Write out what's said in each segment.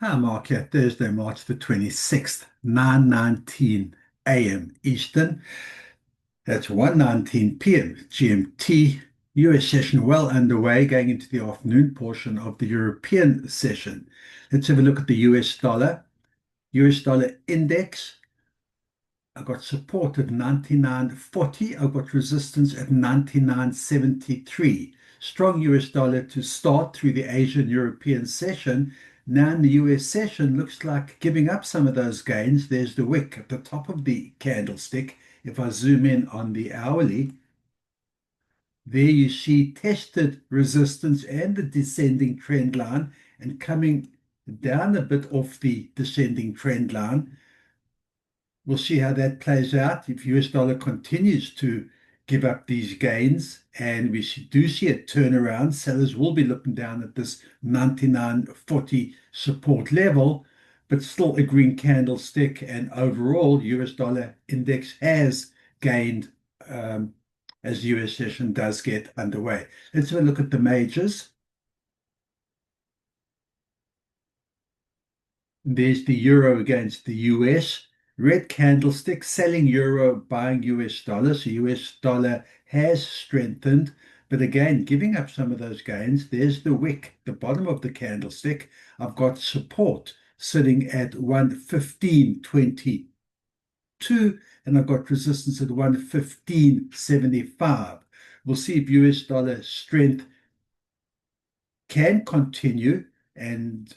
Hi, Mark. Yeah, Thursday, March the 26th, 9:19 a.m. Eastern. That's 1:19 p.m. GMT. US session well underway, going into the afternoon portion of the European session. Let's have a look at the US dollar. US dollar index. I've got support at 99.40. I've got resistance at 99.73. Strong US dollar to start through the Asian European session. Now in the US session, looks like giving up some of those gains. There's the wick at the top of the candlestick. If I zoom in on the hourly, there you see tested resistance and the descending trend line and coming down a bit off the descending trend line. We'll see how that plays out if US dollar continues to give up these gains and we do see a turnaround. Sellers will be looking down at this 99.40 support level, but still a green candlestick. And overall, US dollar index has gained as the US session does get underway. Let's have a look at the majors. There's the euro against the US. Red candlestick, selling euro, buying US dollar. So US dollar has strengthened, but again, giving up some of those gains. There's the wick, the bottom of the candlestick. I've got support sitting at 115.22, and I've got resistance at 115.75. We'll see if US dollar strength can continue and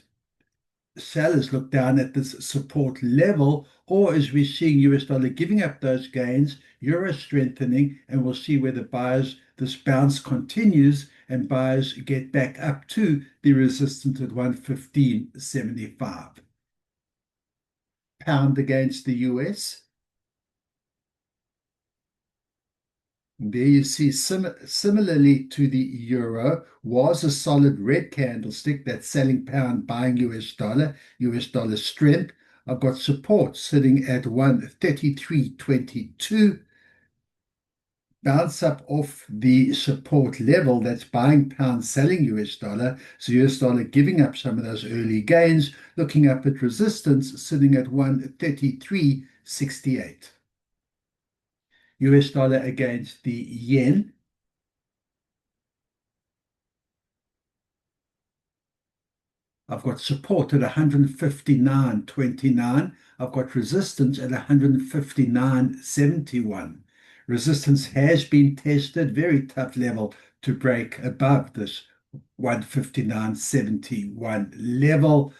sellers look down at this support level, or as we're seeing US dollar giving up those gains, euro strengthening, and we'll see whether buyers, this bounce continues and buyers get back up to the resistance at 115.75. Pound against the US. There you see, similarly to the euro, was a solid red candlestick that's selling pound, buying US dollar strength. I've got support sitting at 133.22. Bounce up off the support level, that's buying pound, selling US dollar. So US dollar giving up some of those early gains, looking up at resistance, sitting at 133.68. US dollar against the yen. I've got support at 159.29. I've got resistance at 159.71. Resistance has been tested, very tough level to break above this 159.71 level.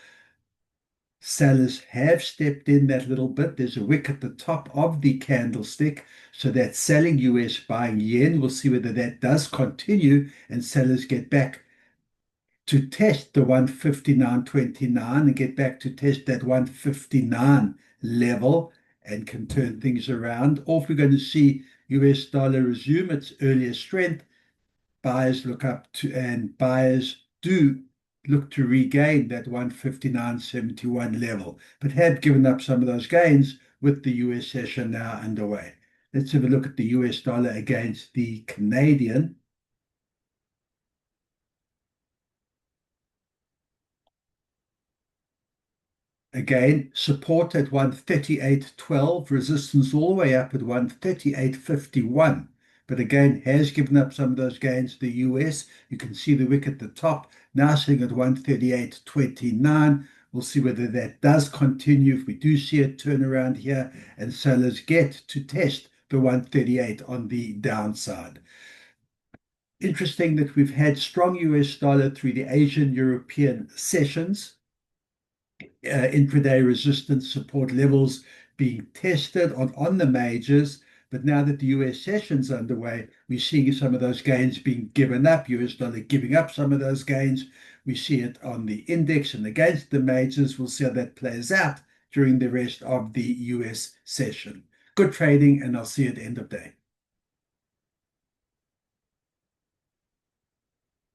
Sellers have stepped in that little bit. There's a wick at the top of the candlestick. So that's selling US, buying yen. We'll see whether that does continue and sellers get back to test the 159.29 and get back to test that 159 level and can turn things around. Or if we're going to see US dollar resume its earlier strength, buyers look up to, and buyers do look to regain that 159.71 level, but have given up some of those gains with the US session now underway. Let's have a look at the US dollar against the Canadian. Again, support at 138.12, resistance all the way up at 138.51. But again, has given up some of those gains to the US. You can see the wick at the top, now sitting at 138.29. We'll see whether that does continue. If we do see a turnaround here and sellers get to test the 138 on the downside. Interesting that we've had strong US dollar through the Asian European sessions. Intraday resistance support levels being tested on the majors. But now that the US session's underway, we're seeing some of those gains being given up, US dollar giving up some of those gains. We see it on the index and against the majors. We'll see how that plays out during the rest of the US session. Good trading, and I'll see you at the end of day.